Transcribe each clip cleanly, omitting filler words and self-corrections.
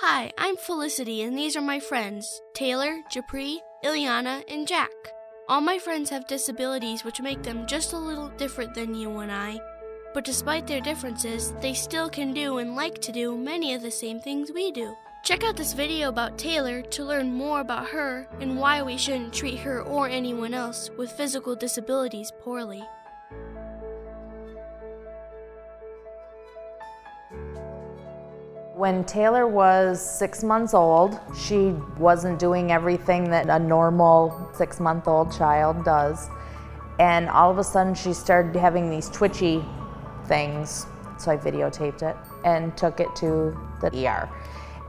Hi, I'm Felicity, and these are my friends, Taylor, Japri, Ileana, and Jack. All my friends have disabilities which make them just a little different than you and I, but despite their differences, they still can do and like to do many of the same things we do. Check out this video about Taylor to learn more about her and why we shouldn't treat her or anyone else with physical disabilities poorly. When Taylor was 6 months old, she wasn't doing everything that a normal 6-month-old child does. And all of a sudden she started having these twitchy things. So I videotaped it and took it to the ER.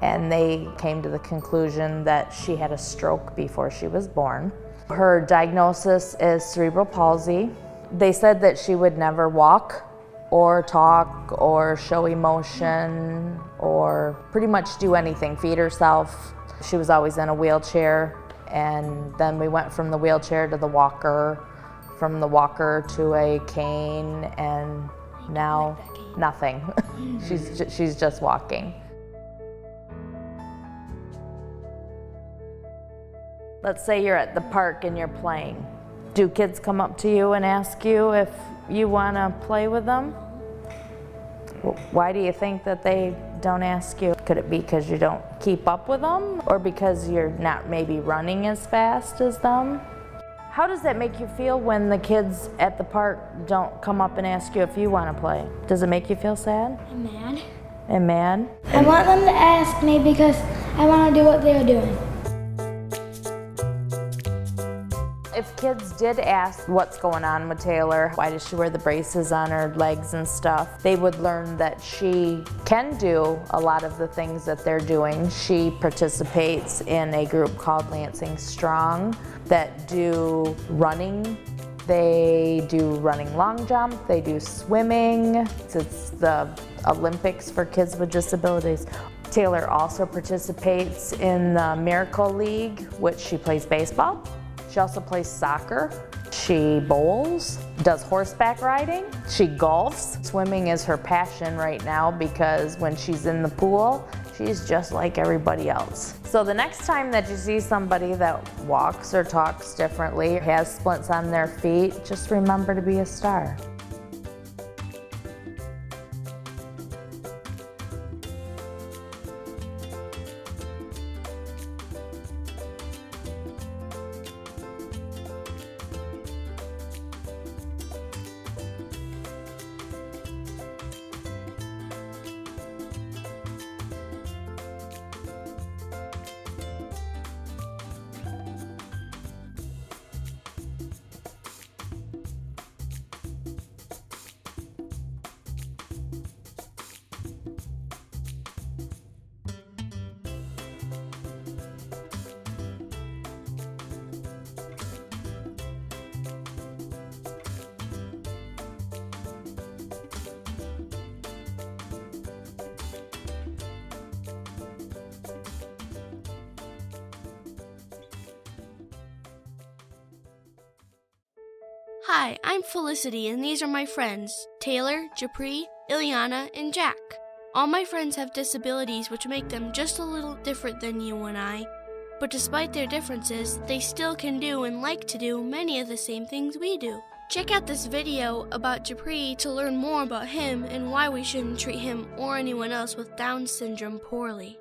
And they came to the conclusion that she had a stroke before she was born. Her diagnosis is cerebral palsy. They said that she would never walk or talk or show emotion or pretty much do anything, feed herself. She was always in a wheelchair, and then we went from the wheelchair to the walker, from the walker to a cane, and now nothing. She's just walking. Let's say you're at the park and you're playing. Do kids come up to you and ask you if you want to play with them? Why do you think that they don't ask you? Could it be because you don't keep up with them, or because you're not maybe running as fast as them? How does that make you feel when the kids at the park don't come up and ask you if you want to play? Does it make you feel sad? I'm mad. And mad? I want them to ask me because I want to do what they're doing. If kids did ask what's going on with Taylor, why does she wear the braces on her legs and stuff, they would learn that she can do a lot of the things that they're doing. She participates in a group called Lansing Strong that do running. They do running long jump, they do swimming. It's the Olympics for kids with disabilities. Taylor also participates in the Miracle League, which she plays baseball. She also plays soccer. She bowls, does horseback riding. She golfs. Swimming is her passion right now because when she's in the pool, she's just like everybody else. So the next time that you see somebody that walks or talks differently, has splints on their feet, just remember to be a star. Hi, I'm Felicity, and these are my friends, Taylor, Japri, Ileana, and Jack. All my friends have disabilities which make them just a little different than you and I, but despite their differences, they still can do and like to do many of the same things we do. Check out this video about Japri to learn more about him and why we shouldn't treat him or anyone else with Down syndrome poorly.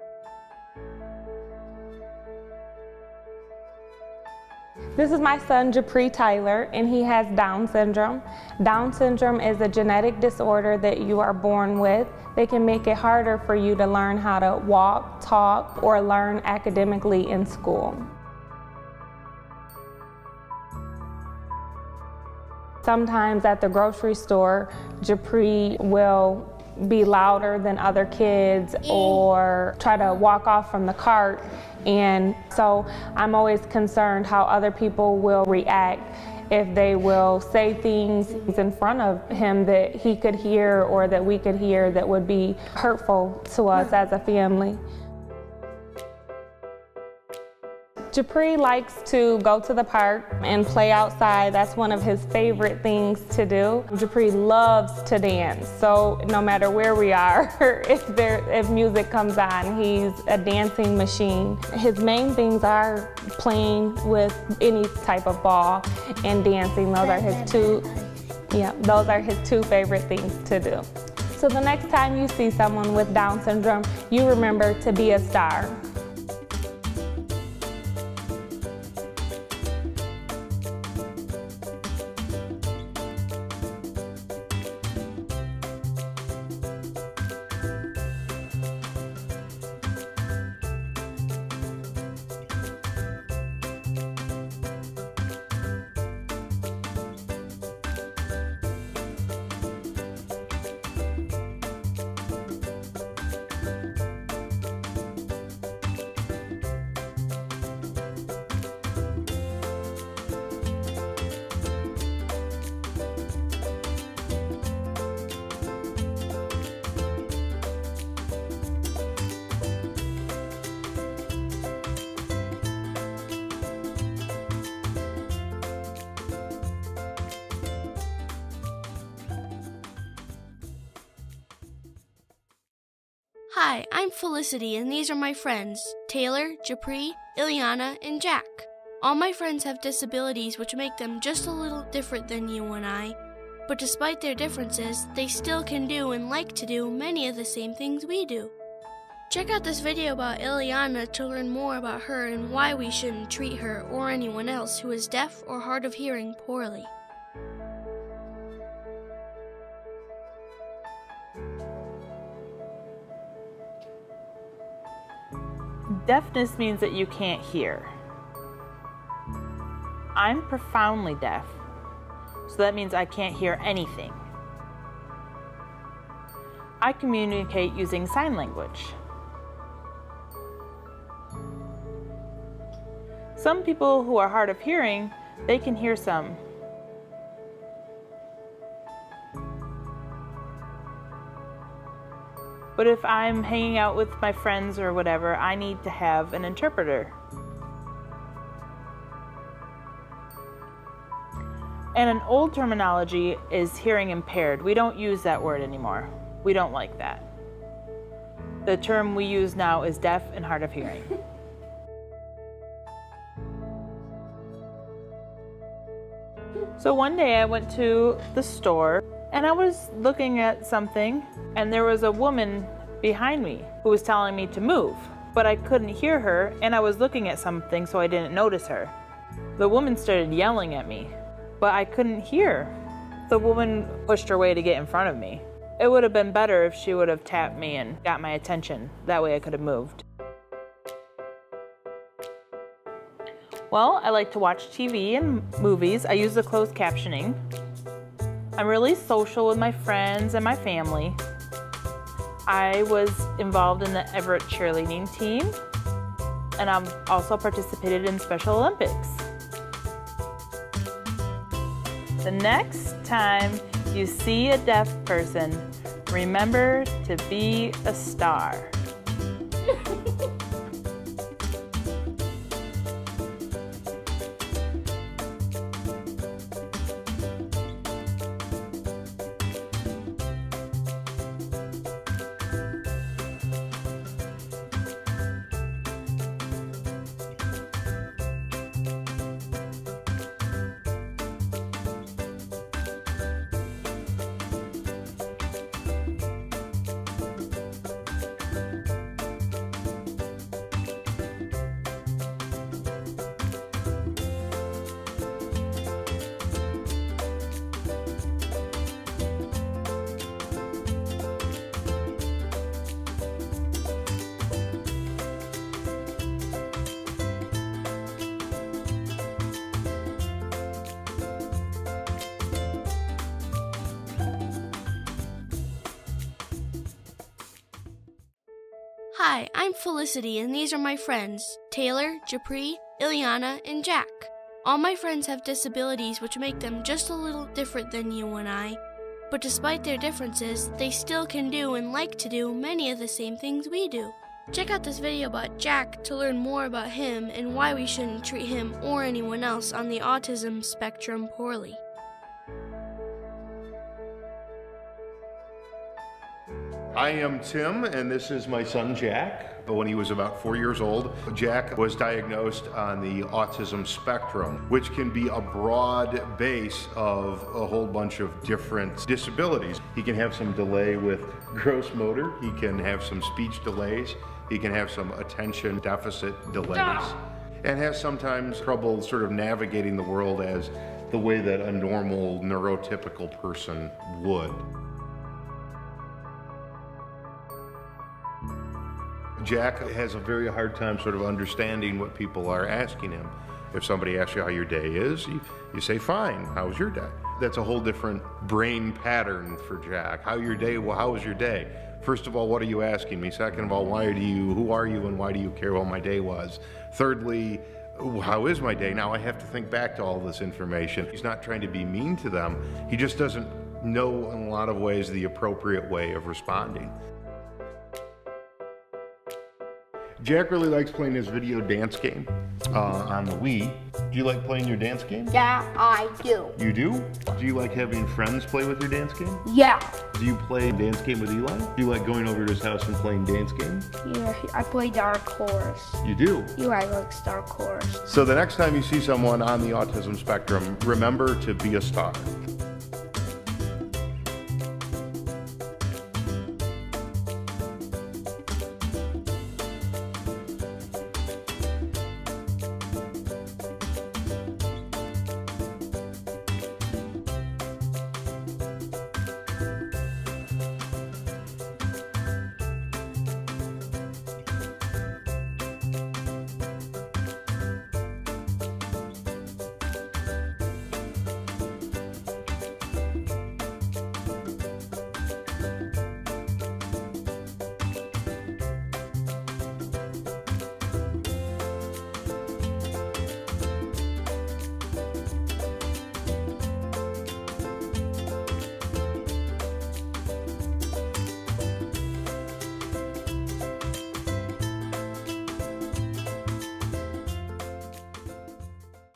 This is my son, Japri Tyler, and he has Down syndrome. Down syndrome is a genetic disorder that you are born with. They can make it harder for you to learn how to walk, talk, or learn academically in school. Sometimes at the grocery store, Japri will be louder than other kids or try to walk off from the cart. And so I'm always concerned how other people will react if they will say things in front of him that he could hear or that we could hear that would be hurtful to us as a family. Japri likes to go to the park and play outside. That's one of his favorite things to do. Japri loves to dance, so no matter where we are, if music comes on, he's a dancing machine. His main things are playing with any type of ball and dancing. Those are his two favorite things to do. So the next time you see someone with Down syndrome, you remember to be a star. Hi, I'm Felicity, and these are my friends, Taylor, Japri, Ileana, and Jack. All my friends have disabilities which make them just a little different than you and I, but despite their differences, they still can do and like to do many of the same things we do. Check out this video about Ileana to learn more about her and why we shouldn't treat her or anyone else who is deaf or hard of hearing poorly. Deafness means that you can't hear. I'm profoundly deaf, so that means I can't hear anything. I communicate using sign language. Some people who are hard of hearing, they can hear some. But if I'm hanging out with my friends or whatever, I need to have an interpreter. And an old terminology is hearing impaired. We don't use that word anymore. We don't like that. The term we use now is deaf and hard of hearing. So one day I went to the store and I was looking at something, and there was a woman behind me who was telling me to move, but I couldn't hear her, and I was looking at something, so I didn't notice her. The woman started yelling at me, but I couldn't hear. The woman pushed her way to get in front of me. It would have been better if she would have tapped me and got my attention. That way I could have moved. Well, I like to watch TV and movies. I use the closed captioning. I'm really social with my friends and my family. I was involved in the Everett cheerleading team, and I've also participated in Special Olympics. The next time you see a deaf person, remember to be a star. Hi, I'm Felicity, and these are my friends, Taylor, Japri, Ileana, and Jack. All my friends have disabilities which make them just a little different than you and I, but despite their differences, they still can do and like to do many of the same things we do. Check out this video about Jack to learn more about him and why we shouldn't treat him or anyone else on the autism spectrum poorly. I am Tim, and this is my son Jack. When he was about 4 years old, Jack was diagnosed on the autism spectrum, which can be a broad base of a whole bunch of different disabilities. He can have some delay with gross motor, he can have some speech delays, he can have some attention deficit delays, and has sometimes trouble sort of navigating the world as the way that a normal neurotypical person would. Jack has a very hard time sort of understanding what people are asking him. If somebody asks you how your day is, you say, fine, how was your day? That's a whole different brain pattern for Jack. How your day? Well, how was your day? First of all, what are you asking me? Second of all, who are you and why do you care how my day was? Thirdly, how is my day? Now I have to think back to all this information. He's not trying to be mean to them. He just doesn't know in a lot of ways the appropriate way of responding. Jack really likes playing his video dance game on the Wii. Do you like playing your dance game? Yeah, I do. You do? Do you like having friends play with your dance game? Yeah. Do you play dance game with Eli? Do you like going over to his house and playing dance games? Yeah, I play Dark Horse. You do? Eli likes Dark Horse. So the next time you see someone on the autism spectrum, remember to be a star.